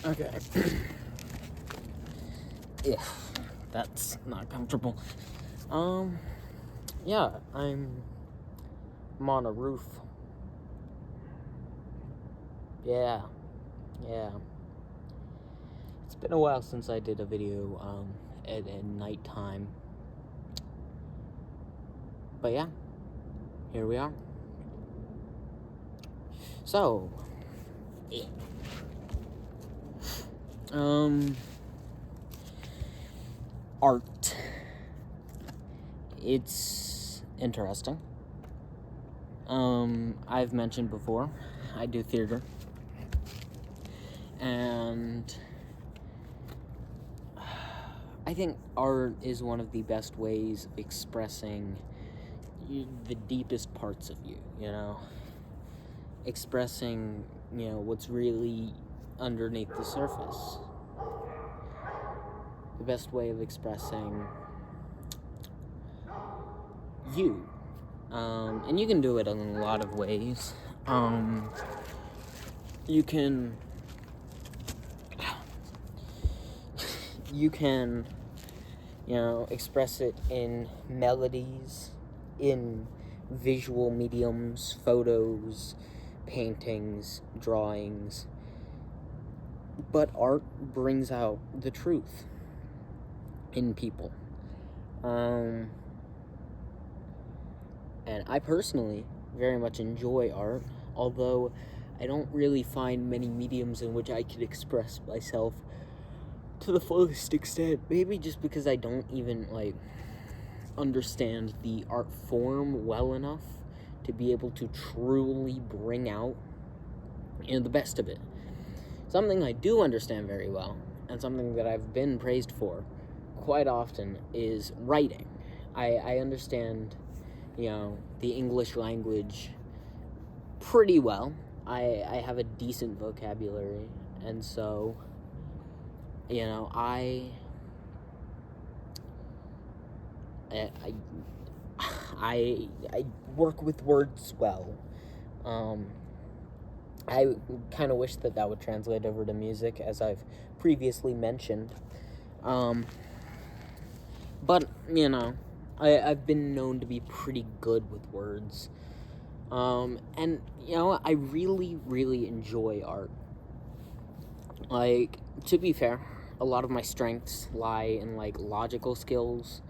Okay. Yeah, that's not comfortable. Yeah, I'm on a roof. Yeah. It's been a while since I did a video, at nighttime. But yeah, here we are. So, art. It's interesting. I've mentioned before, I do theater. And I think art is one of the best ways of expressing the deepest parts of you, expressing, what's really underneath the surface. The best way of expressing you. And you can do it in a lot of ways. You can express it in melodies, in visual mediums, photos, paintings, drawings. But art brings out the truth in people. And I personally very much enjoy art, although I don't really find many mediums in which I could express myself to the fullest extent. Maybe just because I don't even, understand the art form well enough to be able to truly bring out, the best of it. Something I do understand very well, and something that I've been praised for quite often, is writing. I understand, the English language pretty well. I have a decent vocabulary, and so, I work with words well. I kind of wish that would translate over to music, as I've previously mentioned. But, I've been known to be pretty good with words. And, I really, really enjoy art. To be fair, a lot of my strengths lie in, logical skills,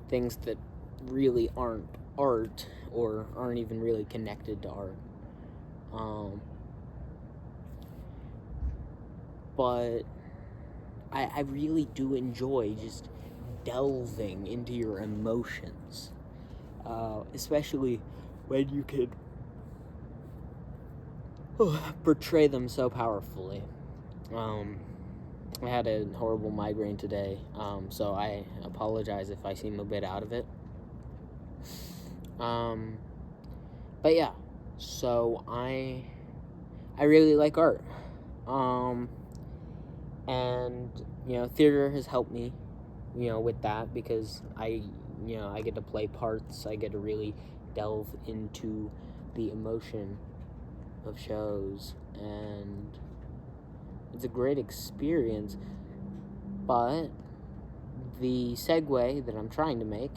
things that really aren't art, or aren't even really connected to art. But I really do enjoy just delving into your emotions, especially when you can portray them so powerfully. I had a horrible migraine today, so I apologize if I seem a bit out of it. But yeah, so I really like art. And, theater has helped me, with that, because I get to play parts. I get to really delve into the emotion of shows, and it's a great experience. But the segue that I'm trying to make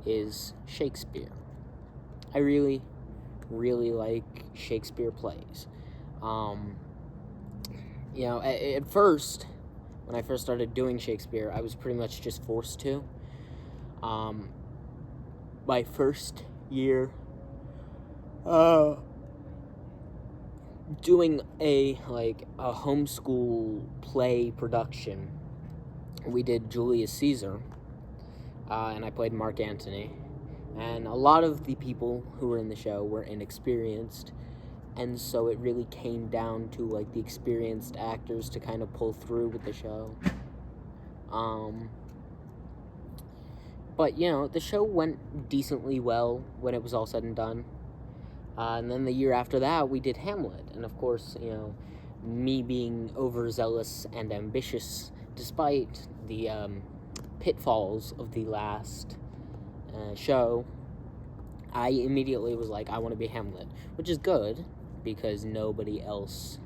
is Shakespeare. I really, really like Shakespeare plays. At first, when I first started doing Shakespeare, I was pretty much just forced to. My first year, doing a homeschool play production, we did Julius Caesar, and I played Mark Antony, and a lot of the people who were in the show were inexperienced, and so it really came down to the experienced actors to kind of pull through with the show. But the show went decently well when it was all said and done. And then the year after that, we did Hamlet, and of course, me being overzealous and ambitious, despite the pitfalls of the last show, I immediately was like, I want to be Hamlet, which is good, because nobody else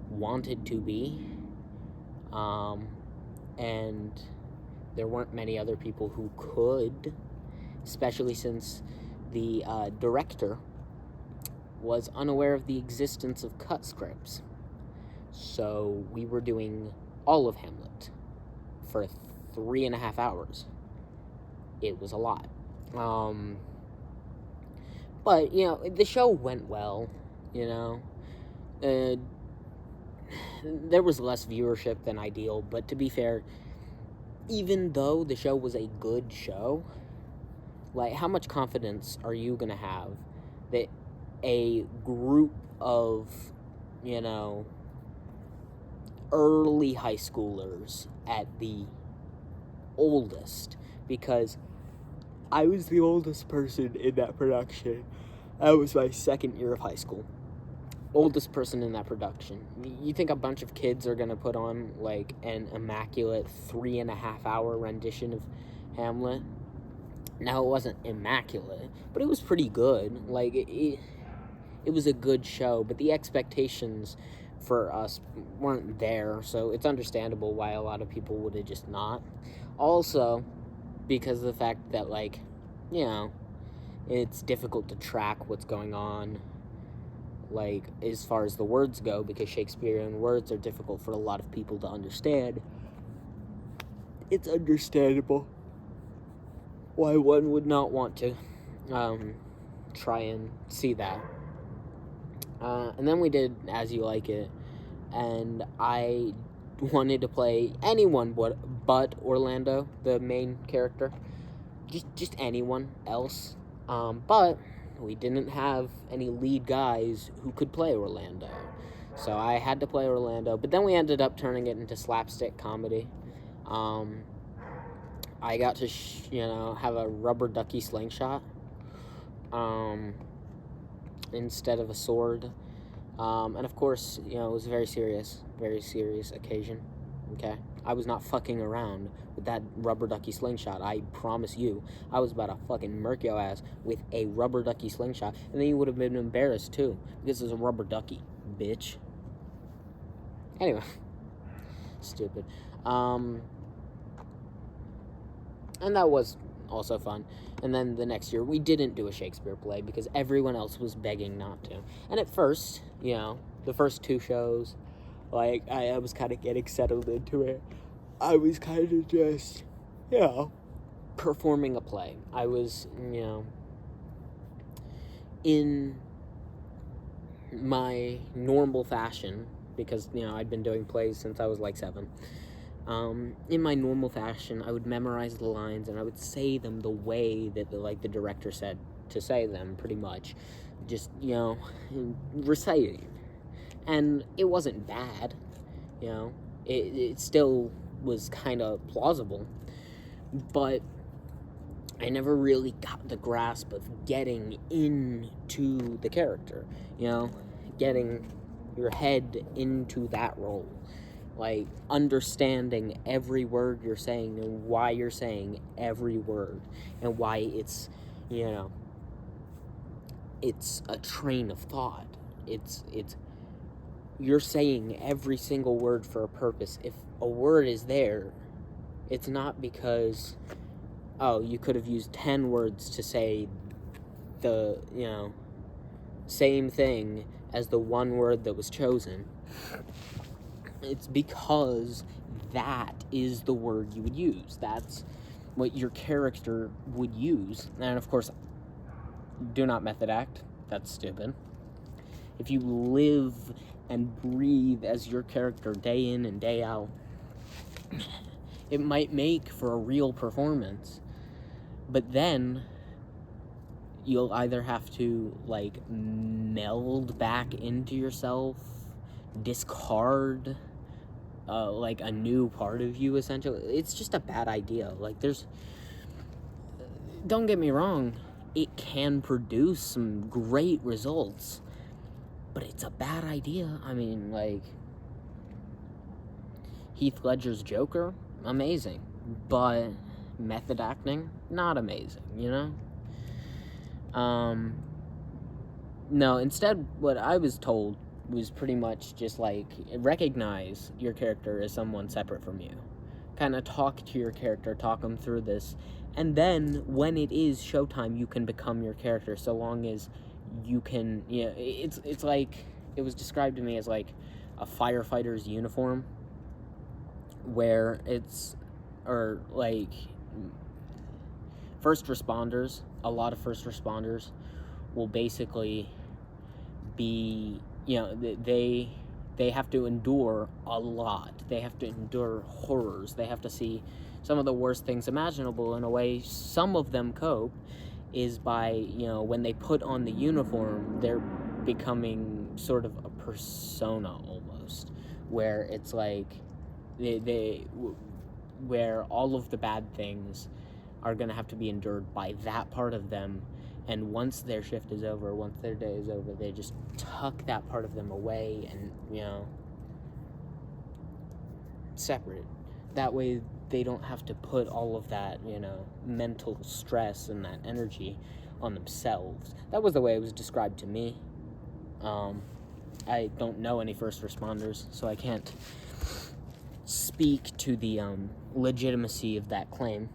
wanted to be. And there weren't many other people who could, especially since the director was unaware of the existence of cut scripts. So we were doing all of Hamlet for 3.5 hours. It was a lot. But, the show went well, there was less viewership than ideal, but to be fair, even though the show was a good show, like, how much confidence are you gonna have that a group of, early high schoolers at the oldest, because I was the oldest person in that production. That was my second year of high school. Oldest person in that production. You think a bunch of kids are gonna put on like an immaculate 3.5 hour rendition of Hamlet? Now, it wasn't immaculate, but it was pretty good. Like, it was a good show, but the expectations for us weren't there, so it's understandable why a lot of people would have just not. Also, because of the fact that, like, it's difficult to track what's going on, like, as far as the words go, because Shakespearean words are difficult for a lot of people to understand. It's understandable why one would not want to try and see that. And then we did As You Like It, and I wanted to play anyone but Orlando, the main character. Just anyone else. But we didn't have any lead guys who could play Orlando. So I had to play Orlando, but then we ended up turning it into slapstick comedy. I got to, have a rubber ducky slingshot instead of a sword. And of course, it was a very serious occasion. Okay? I was not fucking around with that rubber ducky slingshot. I promise you. I was about to fucking murk your ass with a rubber ducky slingshot. And then you would have been embarrassed too, because it's a rubber ducky, bitch. Anyway. Stupid. And that was also fun. And then the next year, we didn't do a Shakespeare play because everyone else was begging not to. And at first, the first 2 shows, like, I was kind of getting settled into it. I was kind of just, performing a play. I was, in my normal fashion, because, I'd been doing plays since I was like 7. In my normal fashion, I would memorize the lines and I would say them the way that the director said to say them, pretty much. Just, reciting. And it wasn't bad, it still was kind of plausible, but I never really got the grasp of getting into the character, getting your head into that role. Like, understanding every word you're saying and why you're saying every word and why it's, it's a train of thought. It's you're saying every single word for a purpose. If a word is there, it's not because, you could have used 10 words to say the, same thing as the one word that was chosen. It's because that is the word you would use. That's what your character would use. And of course, do not method act. That's stupid. If you live and breathe as your character day in and day out, it might make for a real performance. But then you'll either have to, meld back into yourself, discard a new part of you, essentially. It's just a bad idea. Don't get me wrong, it can produce some great results, but it's a bad idea. I mean, Heath Ledger's Joker, amazing, but method acting, not amazing, No, instead, what I was told was pretty much just like, recognize your character as someone separate from you. Kind of talk to your character, talk them through this, and then when it is showtime, you can become your character, so long as you can, it's like, it was described to me as like a firefighter's uniform, where it's, or like, first responders, a lot of first responders will basically be, they have to endure a lot. They have to endure horrors. They have to see some of the worst things imaginable. In a way, some of them cope is by, when they put on the uniform, they're becoming sort of a persona almost, where it's like where all of the bad things are going to have to be endured by that part of them. And once their shift is over, once their day is over, they just tuck that part of them away and, separate. That way they don't have to put all of that, mental stress and that energy on themselves. That was the way it was described to me. I don't know any first responders, so I can't speak to the legitimacy of that claim.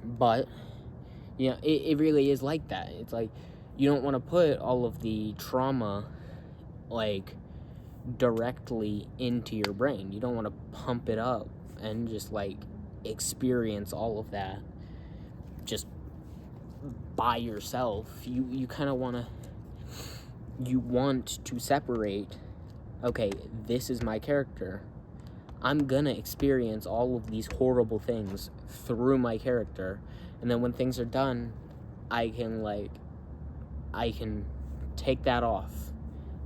But it really is like that. It's like, you don't want to put all of the trauma like directly into your brain. You don't want to pump it up and just like experience all of that just by yourself. You kind of want to separate, okay, this is my character. I'm gonna experience all of these horrible things through my character, and then when things are done, I can take that off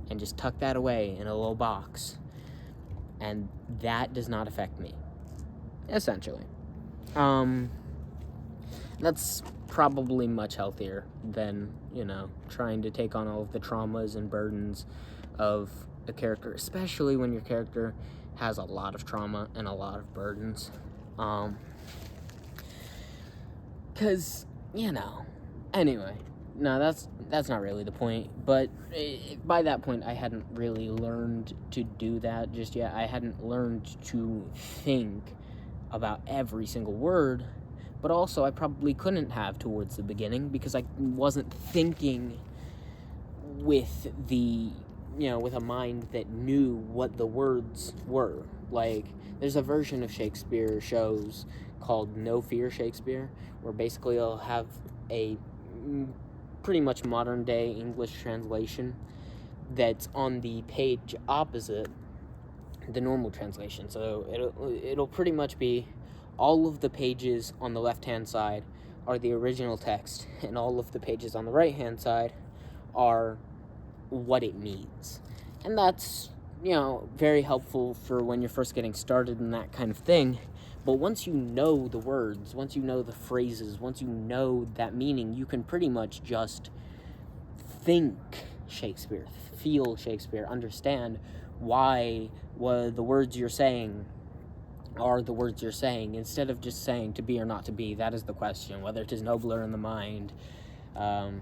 and just tuck that away in a little box, and that does not affect me, essentially. That's probably much healthier than, trying to take on all of the traumas and burdens of a character, especially when your character has a lot of trauma and a lot of burdens. Cause, anyway, no, that's not really the point, but by that point, I hadn't really learned to do that just yet. I hadn't learned to think about every single word, but also I probably couldn't have towards the beginning, because I wasn't thinking with with a mind that knew what the words were. Like, there's a version of Shakespeare shows called No Fear Shakespeare, where basically it'll have a pretty much modern day English translation that's on the page opposite the normal translation. So it'll pretty much be, all of the pages on the left hand side are the original text, and all of the pages on the right hand side are what it means. And that's, very helpful for when you're first getting started in that kind of thing. But once you know the words, once you know the phrases, once you know that meaning, you can pretty much just think Shakespeare, feel Shakespeare, understand why the words you're saying are the words you're saying, instead of just saying to be or not to be. That is the question, whether it is nobler in the mind. I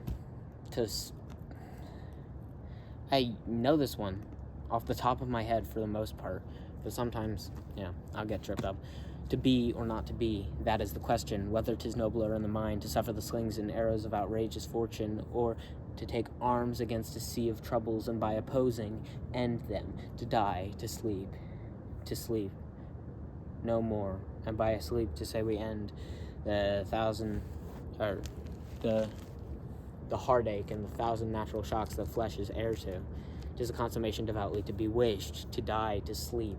know this one off the top of my head for the most part, but sometimes, I'll get tripped up. To be or not to be, that is the question, whether 'tis nobler in the mind to suffer the slings and arrows of outrageous fortune, or to take arms against a sea of troubles, and by opposing end them, to die, to sleep no more, and by a sleep to say we end the heartache and the thousand natural shocks that flesh is heir to. 'Tis a consummation devoutly to be wished, to die, to sleep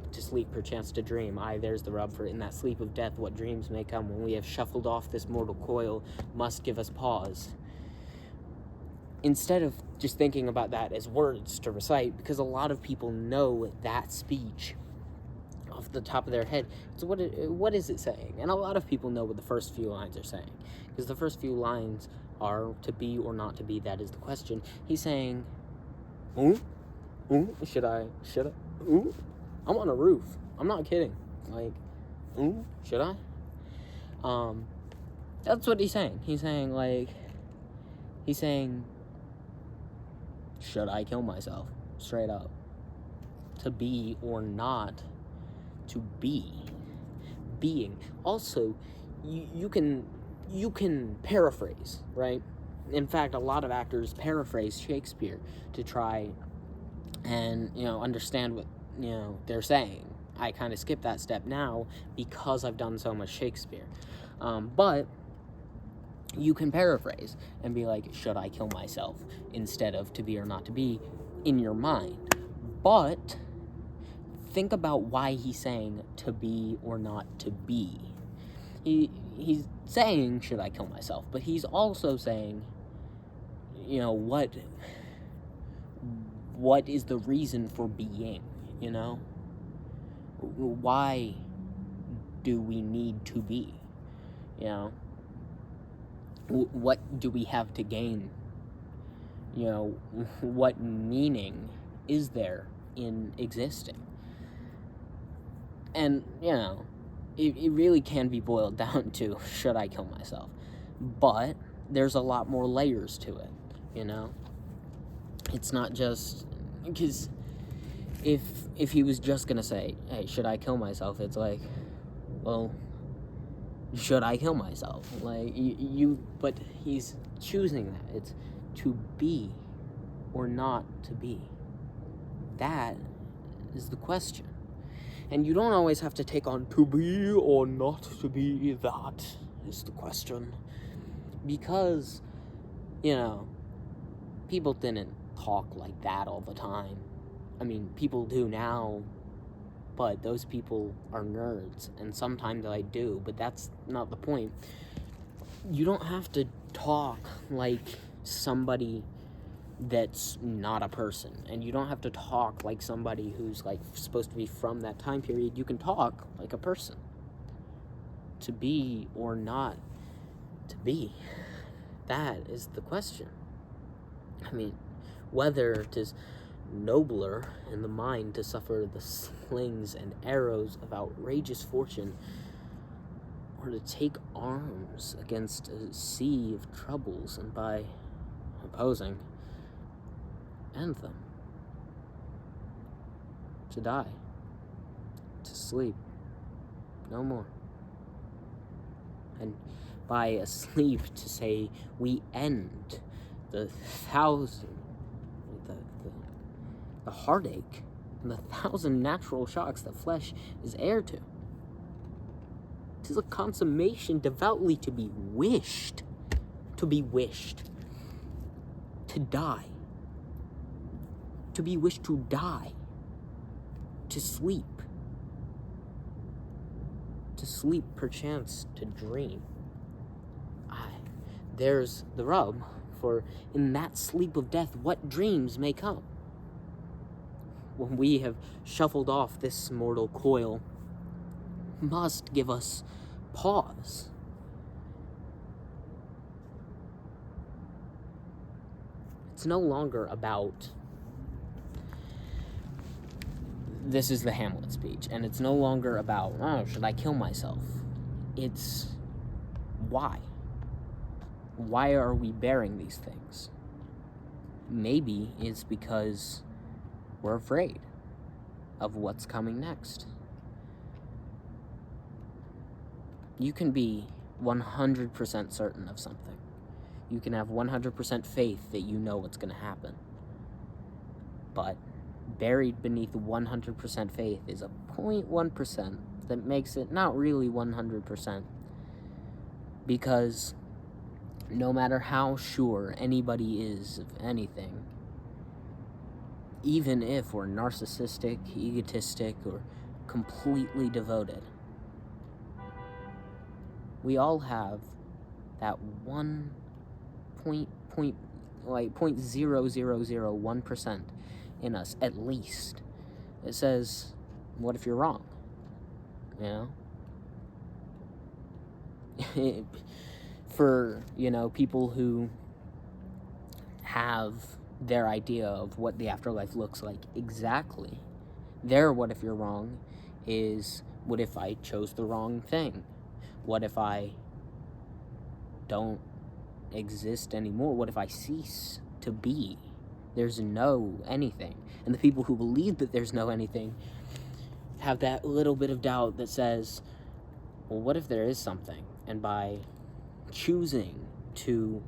perchance to dream. Aye, there's the rub, for in that sleep of death what dreams may come, when we have shuffled off this mortal coil, must give us pause. Instead of just thinking about that as words to recite, because a lot of people know that speech off the top of their head. So what is it saying? And a lot of people know what the first few lines are saying, because the first few lines are to be or not to be, that is the question. He's saying, should I, I'm on a roof. I'm not kidding. Like, should I? That's what he's saying. He's saying, should I kill myself? straight up. To be or not to be. Being. Also, you can paraphrase, right? In fact, a lot of actors paraphrase Shakespeare to try and, understand what, they're saying. I kind of skip that step now because I've done so much Shakespeare. But you can paraphrase and be like, should I kill myself, instead of to be or not to be in your mind. But think about why he's saying to be or not to be. He's saying, should I kill myself? But he's also saying, what is the reason for being, Why do we need to be, What do we have to gain? What meaning is there in existing? And, it really can be boiled down to, should I kill myself? But there's a lot more layers to it, It's not just, because if he was just gonna say, hey, should I kill myself? It's like, well, should I kill myself? Like, but he's choosing that. It's to be or not to be. That is the question. And you don't always have to take on to be or not to be. That is the question. Because, people didn't talk like that all the time. I mean, people do now, but those people are nerds, and sometimes I do, but that's not the point. You don't have to talk like somebody that's not a person, and you don't have to talk like somebody who's like supposed to be from that time period. You can talk like a person. To be or not to be. That is the question. I mean, whether it is nobler in the mind to suffer the slings and arrows of outrageous fortune, or to take arms against a sea of troubles, and by opposing, end them. To die. To sleep. No more. And by asleep, to say we end the heartache and the 1,000 natural shocks that flesh is heir to. 'Tis a consummation devoutly to be wished. To be wished. To die. To be wished to die. To sleep. To sleep, perchance, to dream. Aye, there's the rub, for in that sleep of death, what dreams may come? When we have shuffled off this mortal coil, must give us pause. It's no longer about, this is the Hamlet speech, and it's no longer about, oh, should I kill myself? It's why? Why are we bearing these things? Maybe it's because we're afraid of what's coming next. You can be 100% certain of something. You can have 100% faith that you know what's going to happen. But buried beneath 100% faith is a 0.1% that makes it not really 100%. Because no matter how sure anybody is of anything, even if we're narcissistic, egotistic, or completely devoted, we all have that 0.0001% in us, at least. It says, what if you're wrong? For, people who have their idea of what the afterlife looks like exactly, their what if you're wrong is, what if I chose the wrong thing? What if I don't exist anymore? What if I cease to be? there's no anything. And the people who believe that there's no anything have that little bit of doubt that says, well, what if there is something? And by choosing to,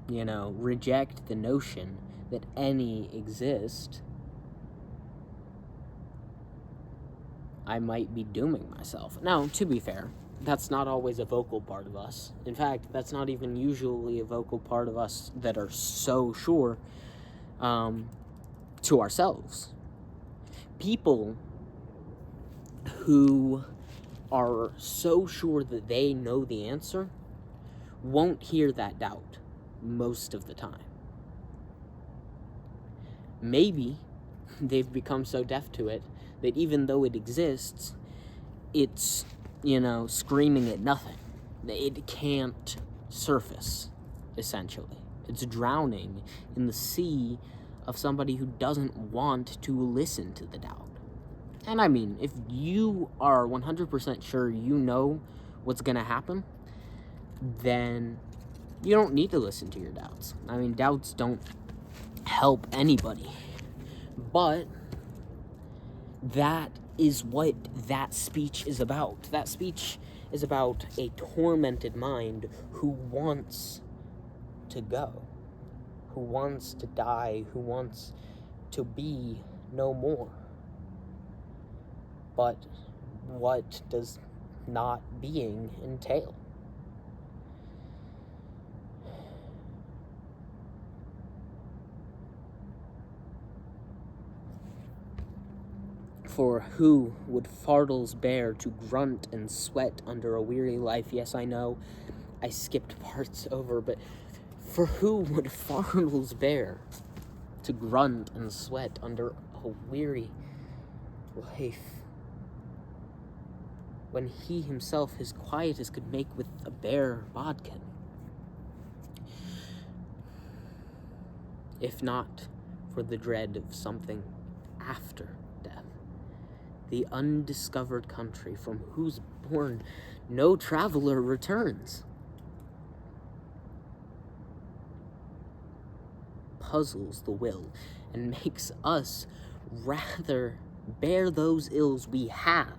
reject the notion that any exist, I might be dooming myself. Now, to be fair, that's not always a vocal part of us. In fact, that's not even usually a vocal part of us that are so sure to ourselves. People who are so sure that they know the answer won't hear that doubt most of the time. Maybe they've become so deaf to it that even though it exists, it's, screaming at nothing. It can't surface, essentially. It's drowning in the sea of somebody who doesn't want to listen to the doubt. And I mean, if you are 100% sure you know what's going to happen, then you don't need to listen to your doubts. I mean, doubts don't help anybody. But that is what that speech is about. That speech is about a tormented mind who wants to go, who wants to die, who wants to be no more. But what does not being entail? For who would fardels bear to grunt and sweat under a weary life? Yes, I know I skipped parts over, but for who would fardels bear to grunt and sweat under a weary life, when he himself his quietest could make with a bare bodkin? If not for the dread of something after death, the undiscovered country from whose bourne no traveler returns, puzzles the will and makes us rather bear those ills we have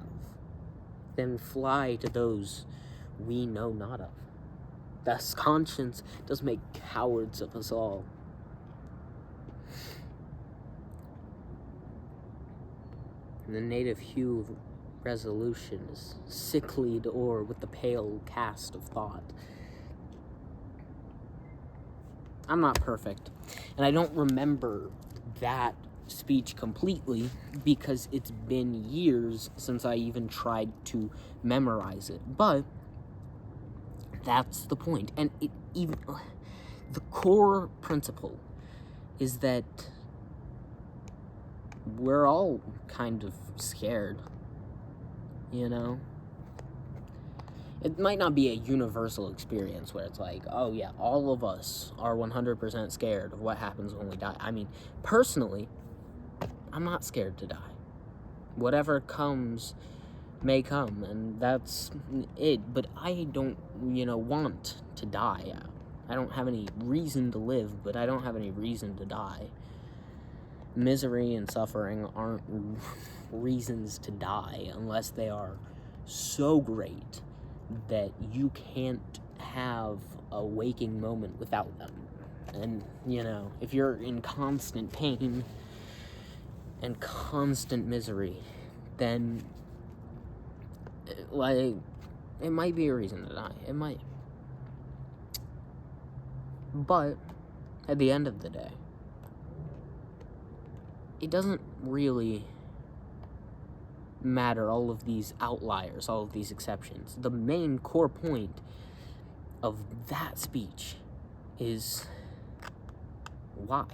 than fly to those we know not of. Thus conscience does make cowards of us all. And the native hue of resolution is sicklied o'er with the pale cast of thought. I'm not perfect, and I don't remember that speech completely because it's been years since I even tried to memorize it, but that's the point. And the core principle is that we're all kind of scared, It might not be a universal experience where it's like, oh yeah, all of us are 100% scared of what happens when we die. I mean, personally, I'm not scared to die. Whatever comes may come, and that's it. But I don't, want to die. I don't have any reason to live, but I don't have any reason to die. Misery and suffering aren't reasons to die unless they are so great that you can't have a waking moment without them. And, if you're in constant pain and constant misery, then, it might be a reason to die. It might. But, at the end of the day, it doesn't really matter, all of these outliers, all of these exceptions. The main core point of that speech is why?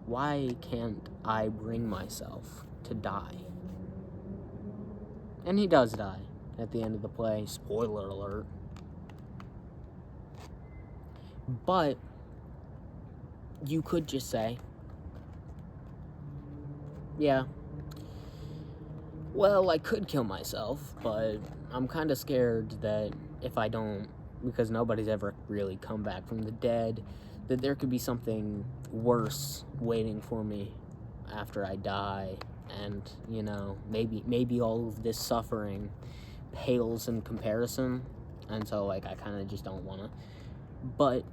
Why can't I bring myself to die? And he does die at the end of the play. Spoiler alert. But you could just say, yeah, well, I could kill myself, but I'm kind of scared that if I don't, because nobody's ever really come back from the dead, that there could be something worse waiting for me after I die, and, you know, maybe all of this suffering pales in comparison, and so, like, I kind of just don't want to. But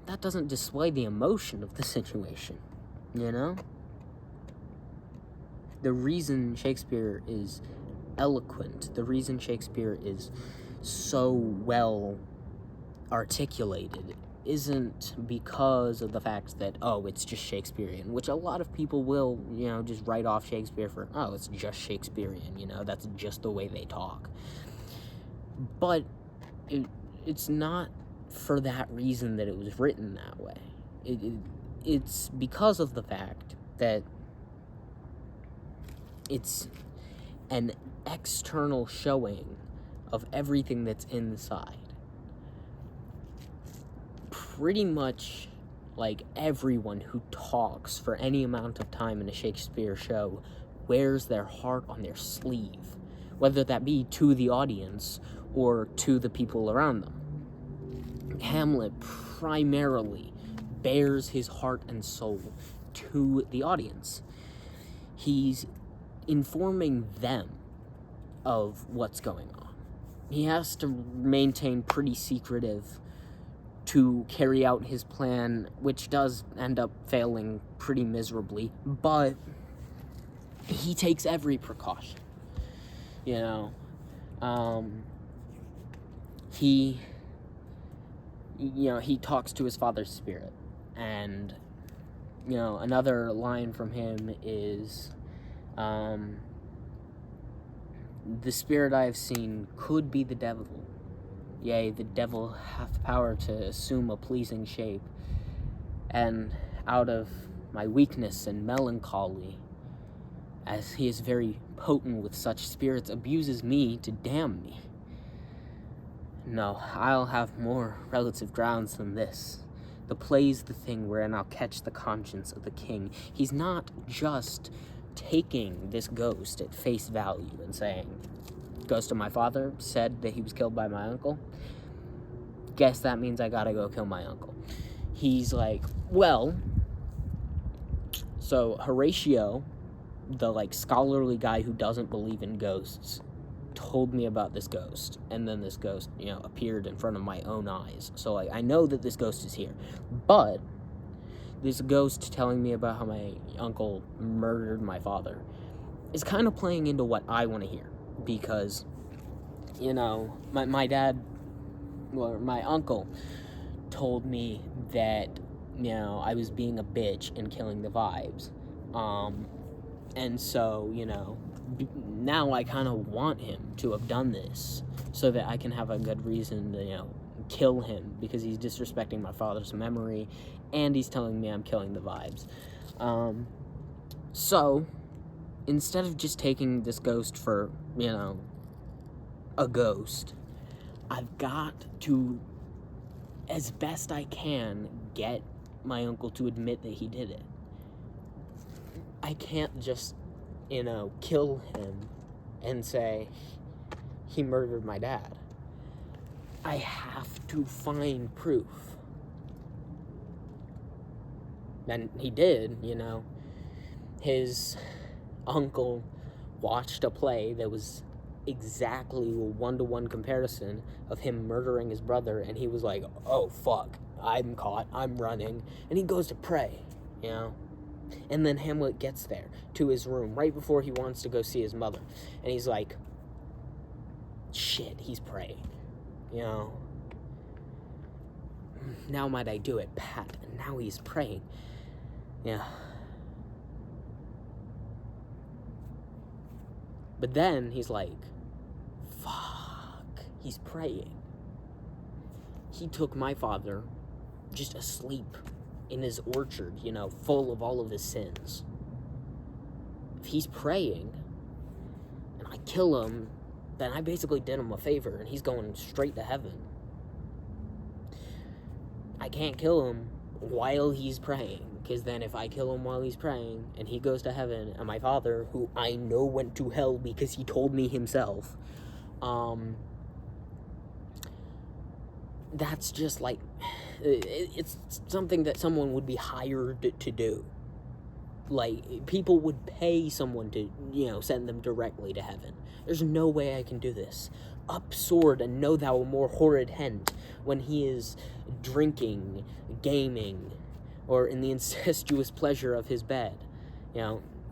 that doesn't dissuade the emotion of the situation, you know? The reason Shakespeare is eloquent, the reason Shakespeare is so well articulated, isn't because of the fact that, oh, it's just Shakespearean, which a lot of people will, you know, just write off Shakespeare for, oh, it's just Shakespearean, you know, that's just the way they talk. But it's not for that reason that it was written that way. It's because of the fact that it's an external showing of everything that's inside. Pretty much, like, everyone who talks for any amount of time in a Shakespeare show wears their heart on their sleeve, whether that be to the audience or to the people around them. Hamlet primarily bears his heart and soul to the audience. He's informing them of what's going on. He has to maintain pretty secretive to carry out his plan, which does end up failing pretty miserably, but he takes every precaution, you know. He talks to his father's spirit, and, you know, another line from him is, the spirit I have seen could be the devil. Yea, the devil hath power to assume a pleasing shape, and out of my weakness and melancholy, as he is very potent with such spirits, abuses me to damn me. No, I'll have more relative grounds than this. The play's the thing wherein I'll catch the conscience of the king. He's not just taking this ghost at face value and saying, ghost of my father said that he was killed by my uncle. Guess that means I gotta go kill my uncle. He's like, well, so Horatio, the, like, scholarly guy who doesn't believe in ghosts, told me about this ghost, and then this ghost, you know, appeared in front of my own eyes. So, like, I know that this ghost is here, but this ghost telling me about how my uncle murdered my father is kind of playing into what I want to hear. Because, you know, my dad, or my uncle, told me that, you know, I was being a bitch and killing the vibes. And so, you know, now I kind of want him to have done this so that I can have a good reason to, you know, kill him, because he's disrespecting my father's memory and he's telling me I'm killing the vibes. So, instead of just taking this ghost for, you know, a ghost, I've got to, as best I can, get my uncle to admit that he did it. I can't just, you know, kill him and say he murdered my dad. I have to find proof. And he did, you know. His uncle watched a play that was exactly a one-to-one comparison of him murdering his brother, and he was like, oh, fuck, I'm caught, I'm running. And he goes to pray, you know. And then Hamlet gets there to his room right before he wants to go see his mother. And he's like, shit, he's praying, you know. Now might I do it, Pat. And now he's praying. Yeah. But then he's like, fuck, he's praying. He took my father just asleep in his orchard, you know, full of all of his sins. If he's praying and I kill him, then I basically did him a favor and he's going straight to heaven. I can't kill him while he's praying, because then if I kill him while he's praying and he goes to heaven, and my father, who I know went to hell because he told me himself, that's just like, it's something that someone would be hired to do. Like, people would pay someone to, send them directly to heaven. There's no way I can do this. Up sword and know thou more horrid hent, when he is drinking, gaming, or in the incestuous pleasure of his bed.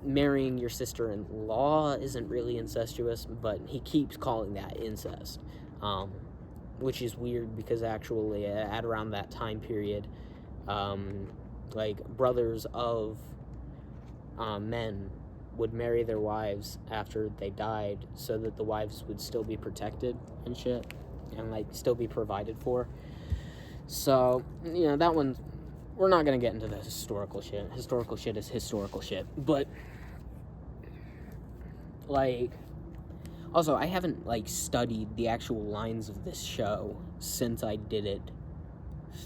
Marrying your sister-in-law isn't really incestuous, but he keeps calling that incest. Which is weird, because actually at around that time period, brothers of men would marry their wives after they died, so that the wives would still be protected and shit, and still be provided for. So that one, we're not gonna get into the historical shit. Historical shit is historical shit. But also, I haven't studied the actual lines of this show since I did it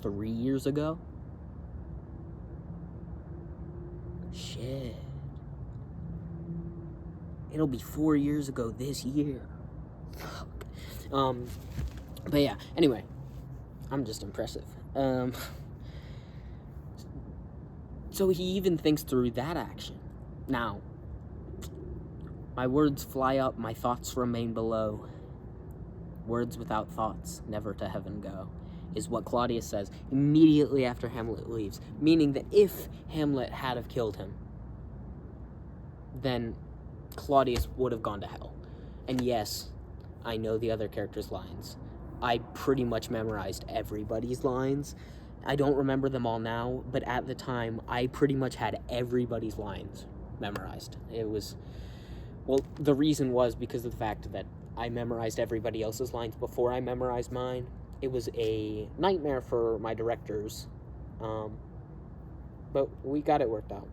3 years ago. Shit. It'll be 4 years ago this year. Fuck. But yeah, anyway. I'm just impressive. So he even thinks through that action. Now, my words fly up, my thoughts remain below. Words without thoughts never to heaven go, is what Claudius says immediately after Hamlet leaves. Meaning that if Hamlet had have killed him, then Claudius would have gone to hell. And yes, I know the other characters' lines. I pretty much memorized everybody's lines. I don't remember them all now, but at the time, I pretty much had everybody's lines memorized. The reason was because of the fact that I memorized everybody else's lines before I memorized mine. It was a nightmare for my directors, but we got it worked out.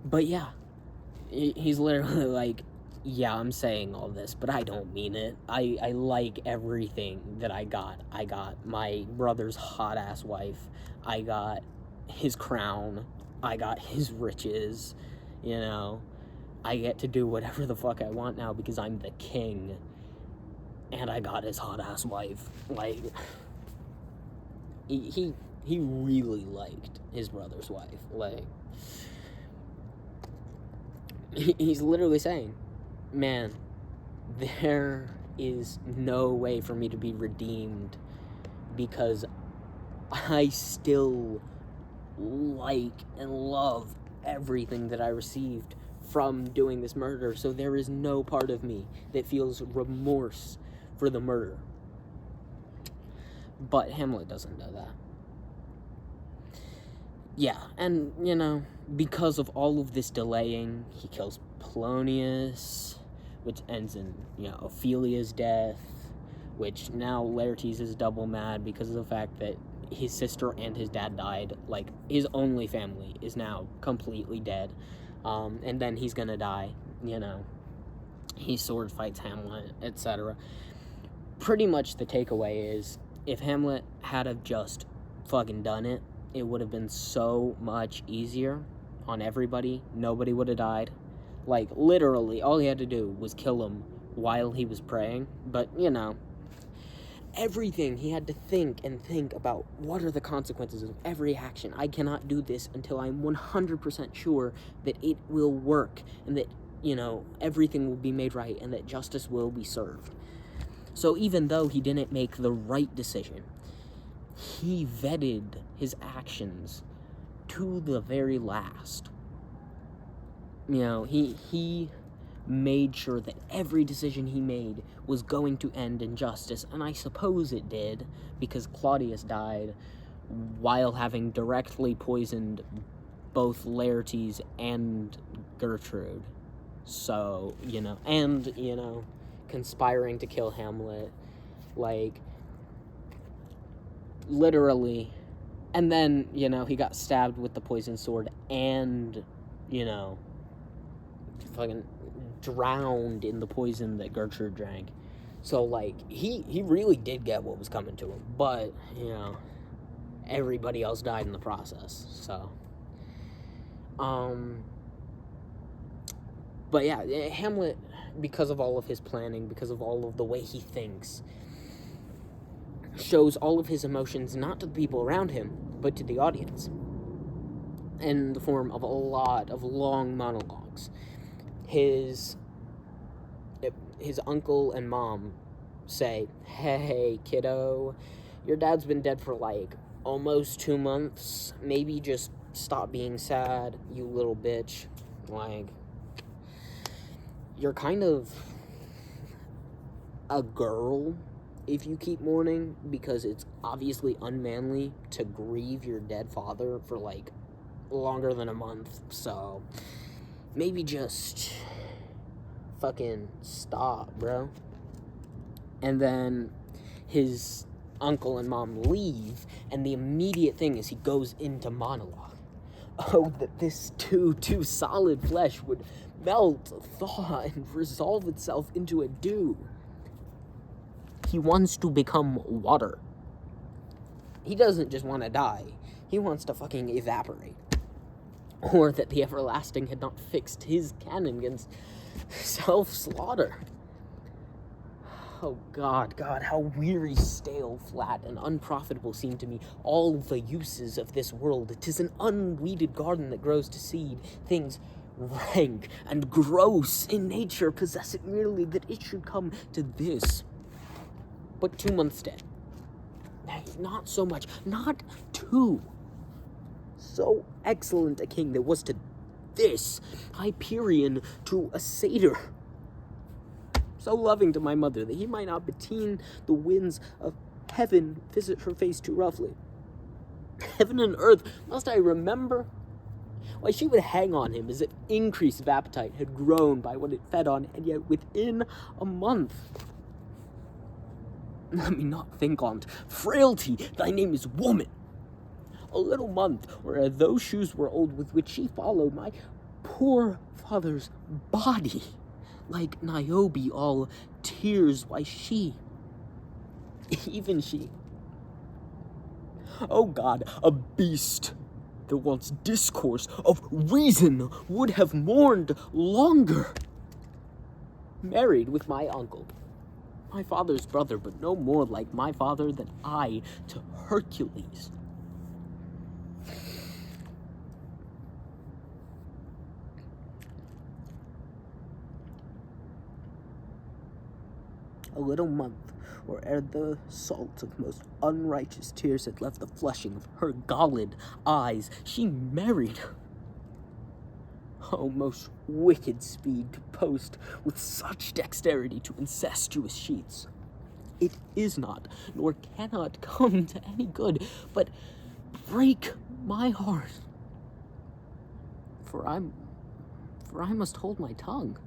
But yeah, he's literally like, yeah, I'm saying all this, but I don't mean it. I like everything that I got. I got my brother's hot-ass wife. I got his crown. I got his riches. I get to do whatever the fuck I want now because I'm the king. And I got his hot-ass wife. He really liked his brother's wife. He's literally saying, man, there is no way for me to be redeemed because I still like and love everything that I received from doing this murder, so there is no part of me that feels remorse for the murder. But Hamlet doesn't know that. Yeah, and, because of all of this delaying, he kills Polonius, which ends in, Ophelia's death, which now Laertes is double mad because of the fact that his sister and his dad died. His only family is now completely dead, and then he's gonna die, He sword fights Hamlet, etc. Pretty much the takeaway is, if Hamlet had have just fucking done it, it would have been so much easier on everybody. Nobody would have died. Literally, all he had to do was kill him while he was praying. But, everything he had to think about what are the consequences of every action. I cannot do this until I'm 100% sure that it will work and that, everything will be made right and that justice will be served. So even though he didn't make the right decision, he vetted his actions to the very last. He made sure that every decision he made was going to end in justice, and I suppose it did, because Claudius died while having directly poisoned both Laertes and Gertrude. So, conspiring to kill Hamlet, literally. And then, he got stabbed with the poison sword and, fucking drowned in the poison that Gertrude drank. So, he really did get what was coming to him. But, everybody else died in the process. So, but yeah, Hamlet, because of all of his planning, because of all of the way he thinks, shows all of his emotions not to the people around him, but to the audience, in the form of a lot of long monologues. His uncle and mom say, "Hey, kiddo, your dad's been dead for like almost 2 months. Maybe just stop being sad, you little bitch. Like, you're kind of a girl if you keep mourning, because it's obviously unmanly to grieve your dead father for like longer than a month. So maybe just fucking stop, bro." And then his uncle and mom leave, and the immediate thing is he goes into monologue. Oh, that this too solid flesh would melt, thaw, and resolve itself into a dew. He wants to become water. He doesn't just want to die. He wants to fucking evaporate. Or that the everlasting had not fixed his cannon against self-slaughter. Oh, God, how weary, stale, flat, and unprofitable seem to me all the uses of this world. 'Tis an unweeded garden that grows to seed things rank and gross in nature, possess it merely that it should come to this. But 2 months dead. Nay, not so much, not 2. So excellent a king that was to this, Hyperion to a satyr. So loving to my mother that he might not beteen the winds of heaven visit her face too roughly. Heaven and earth, must I remember? Why, she would hang on him as if increase of appetite had grown by what it fed on, and yet within a month. Let me not think on't. Frailty, thy name is woman. A little month, where those shoes were old with which she followed my poor father's body. Like Niobe, all tears, why she, even she. Oh God, a beast that wants discourse of reason would have mourned longer. Married with my uncle, my father's brother, but no more like my father than I to Hercules. A little month, or ere the salt of most unrighteous tears had left the flushing of her galled eyes, she married. Oh, most wicked speed to post with such dexterity to incestuous sheets. It is not, nor cannot come to any good, but break my heart. For I must hold my tongue.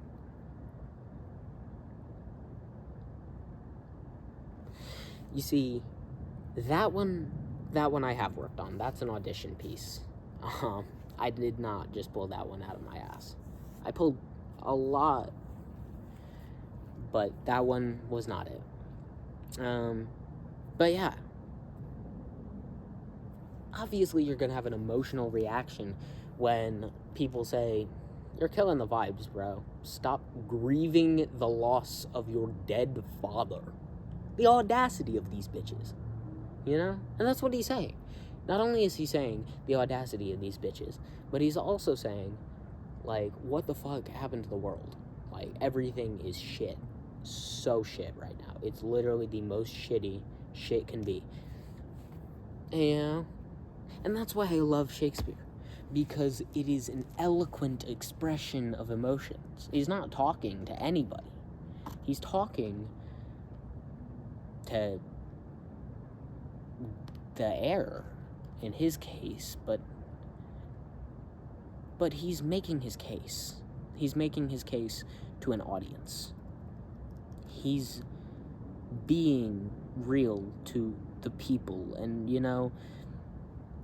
You see, that one I have worked on. That's an audition piece. I did not just pull that one out of my ass. I pulled a lot, but that one was not it. But yeah. Obviously, you're gonna have an emotional reaction when people say, "You're killing the vibes, bro. Stop grieving the loss of your dead father." The audacity of these bitches, you know? And that's what he's saying. Not only is he saying the audacity of these bitches, but he's also saying, like, what the fuck happened to the world? Like, everything is shit. So shit right now. It's literally the most shitty shit can be. And that's why I love Shakespeare. Because it is an eloquent expression of emotions. He's not talking to anybody. He's talking to the air, in his case, but he's making his case. He's making his case to an audience. He's being real to the people, and, you know,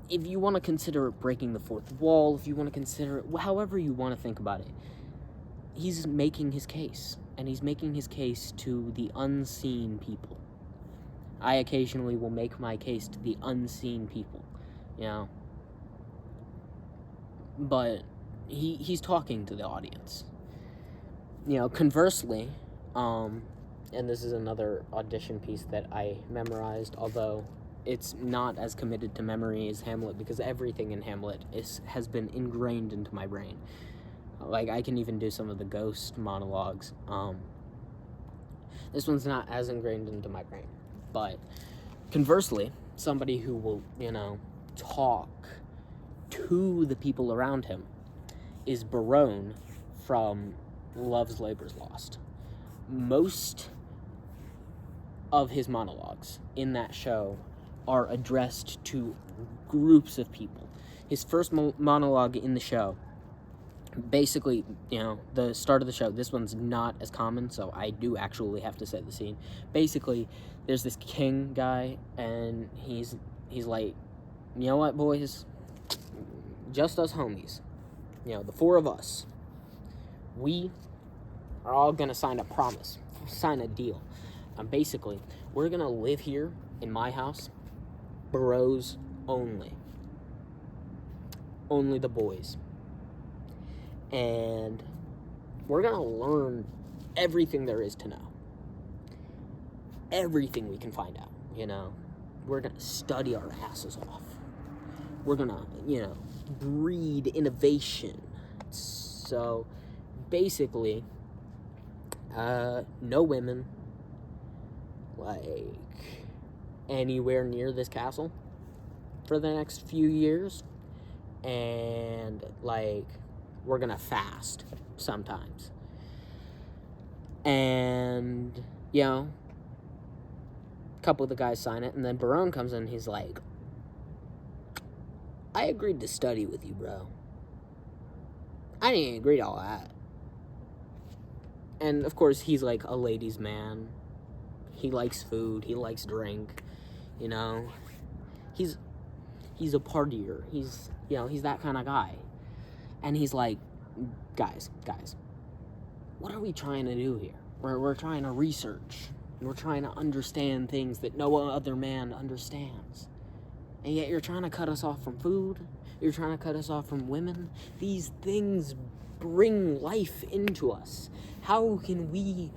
if you want to consider it breaking the fourth wall, if you want to consider it however you want to think about it, he's making his case, and he's making his case to the unseen people. I occasionally will make my case to the unseen people, you know. But he's talking to the audience. You know, conversely, and this is another audition piece that I memorized, although it's not as committed to memory as Hamlet, because everything in Hamlet has been ingrained into my brain. Like, I can even do some of the ghost monologues. This one's not as ingrained into my brain. But conversely, somebody who will, talk to the people around him is Barone from Love's Labour's Lost. Most of his monologues in that show are addressed to groups of people. His first monologue in the show, basically, the start of the show, this one's not as common, so I do actually have to set the scene. Basically, there's this king guy, and he's like, you know what, boys? Just us homies. The four of us. We are all gonna sign a deal. Basically, we're gonna live here in my house, bros only. Only the boys. And we're gonna learn everything there is to know. Everything we can find out, We're gonna study our asses off. We're gonna, breed innovation. So, basically, no women, like, anywhere near this castle for the next few years. And, like, we're gonna fast sometimes. And, a couple of the guys sign it, and then Barone comes in and he's like, I agreed to study with you, bro. I didn't agree to all that. And, of course, he's like a ladies' man. He likes food. He likes drink. He's a partier. He's that kind of guy. And he's like, guys, what are we trying to do here? We're trying to research. We're trying to understand things that no other man understands. And yet you're trying to cut us off from food. You're trying to cut us off from women. These things bring life into us. How can we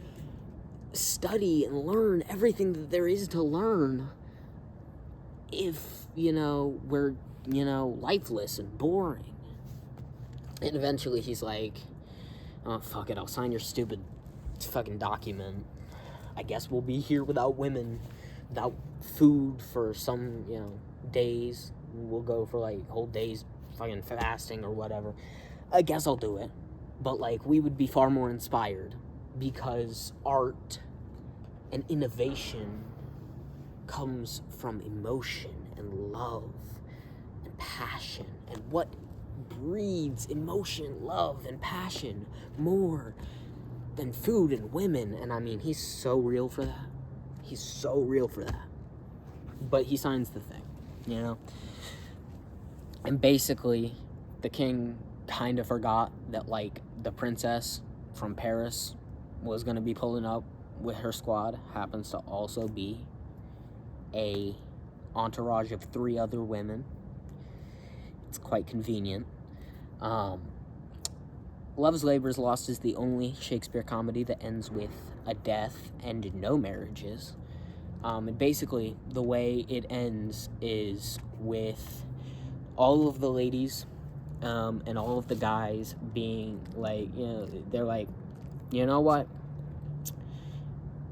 study and learn everything that there is to learn if, we're, lifeless and boring? And eventually he's like, oh, fuck it, I'll sign your stupid fucking document. I guess we'll be here without women, without food for some, days. We'll go for, like, whole days fucking fasting or whatever. I guess I'll do it. But, like, we would be far more inspired because art and innovation comes from emotion and love and passion. And what breeds emotion, love, and passion more than food and women? And I mean, he's so real for that. He's so real for that. But he signs the thing, And basically, the king kind of forgot that, like, the princess from Paris was going to be pulling up with her squad. Happens to also be a entourage of 3 other women. It's quite convenient. Love's Labour's Lost is the only Shakespeare comedy that ends with a death and no marriages. And basically, the way it ends is with all of the ladies and all of the guys being like, they're like, you know what?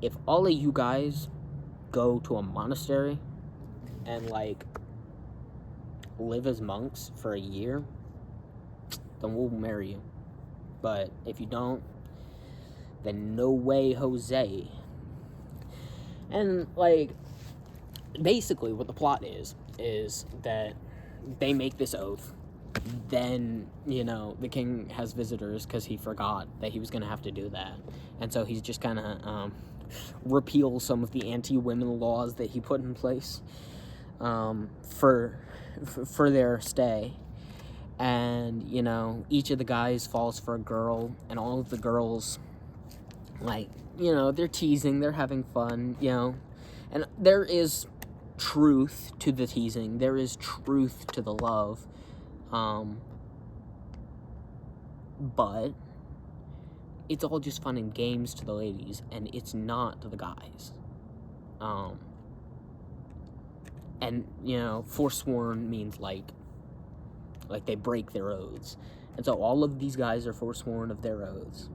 If all of you guys go to a monastery and, like, live as monks for a year, then we'll marry you. But if you don't, then no way, Jose. And, like, basically what the plot is that they make this oath. Then, the king has visitors because he forgot that he was going to have to do that. And so he's just kind of repeal some of the anti-women laws that he put in place for their stay. And, each of the guys falls for a girl, and all of the girls, like, they're teasing, they're having fun, and there is truth to the teasing, there is truth to the love, but it's all just fun and games to the ladies, and it's not to the guys. And, you know, forsworn means like they break their oaths. And so all of these guys are forsworn of their oaths.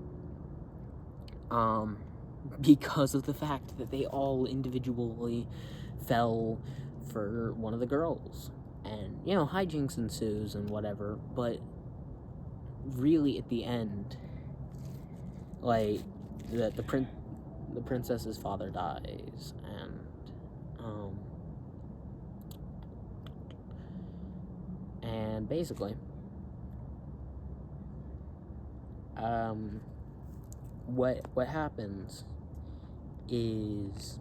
Because of the fact that they all individually fell for one of the girls. And, you know, hijinks ensues and whatever, but really at the end, like, the princess's father dies, and basically, what happens is,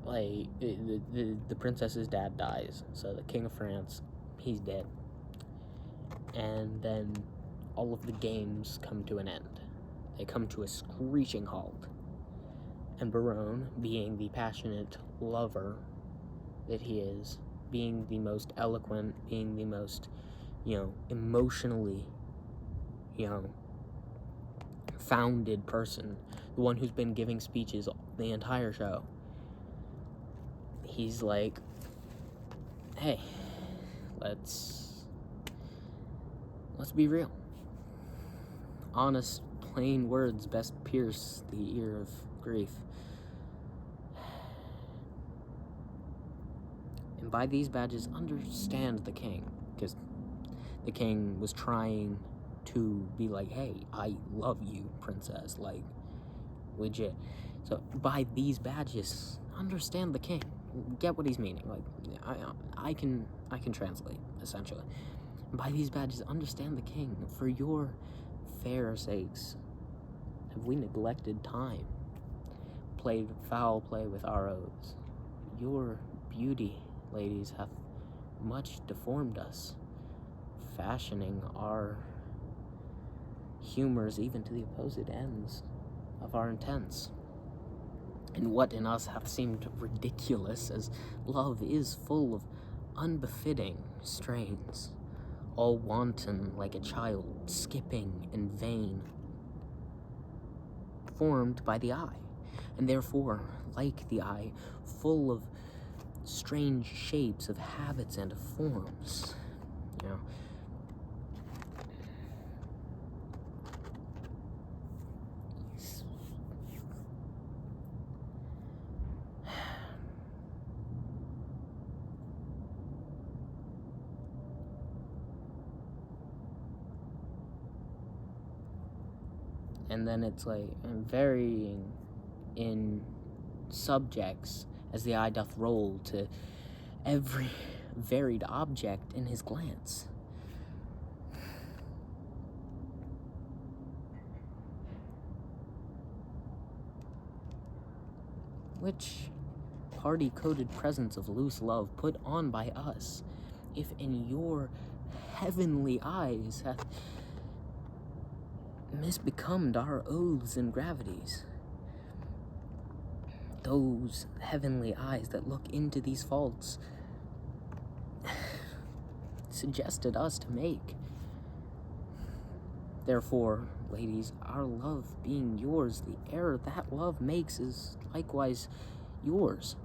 like, the princess's dad dies, so the King of France, he's dead. And then all of the games come to an end. They come to a screeching halt. And Barone, being the passionate lover that he is, being the most eloquent, being the most, you know, emotionally, you know, founded person, the one who's been giving speeches the entire show, he's like, hey, let's be real. Honest, plain words best pierce the ear of grief. And by these badges, understand the king, because the king was trying to be like, hey, I love you, princess, like, legit. So by these badges, understand the king, get what he's meaning. Like, I can translate, essentially. By these badges, understand the king. For your fair sakes, have we neglected time, played foul play with our oaths? Your beauty, ladies, hath much deformed us, fashioning our humors even to the opposite ends of our intents. And what in us hath seemed ridiculous, as love is full of unbefitting strains, all wanton like a child, skipping in vain, formed by the eye, and therefore, like the eye, full of strange shapes of habits and of forms, you know. And then it's like varying in subjects as the eye doth roll to every varied object in his glance. Which party-coded presence of loose love put on by us, if in your heavenly eyes hath misbecomed our oaths and gravities? Those heavenly eyes that look into these faults suggested us to make. Therefore, ladies, our love being yours, the error that love makes is likewise yours.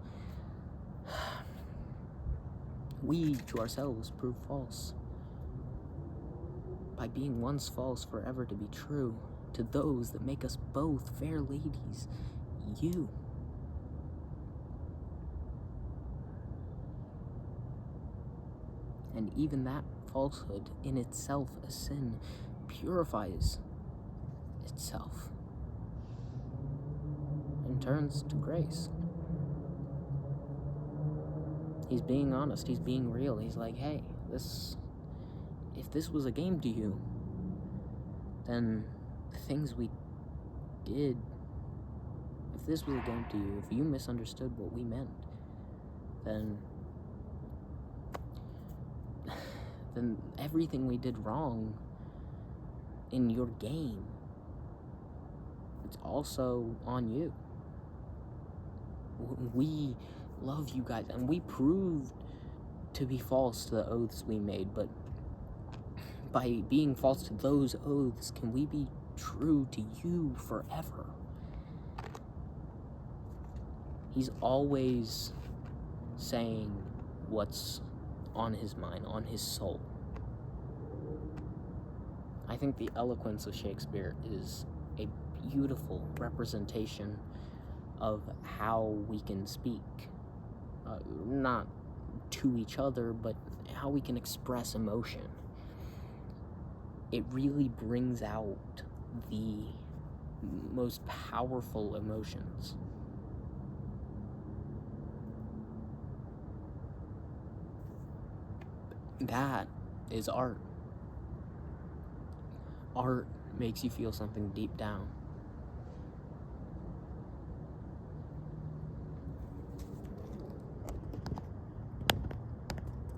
We to ourselves prove false, by being once false forever to be true, to those that make us both fair ladies, you. And even that falsehood, in itself a sin, purifies itself and turns to grace. He's being honest, he's being real. He's like, hey, if this was a game to you, then the things we did, if this was a game to you, if you misunderstood what we meant, then everything we did wrong in your game, it's also on you. We love you guys, and we proved to be false to the oaths we made, but by being false to those oaths, can we be true to you forever? He's always saying what's on his mind, on his soul. I think the eloquence of Shakespeare is a beautiful representation of how we can speak, not to each other, but how we can express emotion. It really brings out the most powerful emotions. That is art. Art makes you feel something deep down.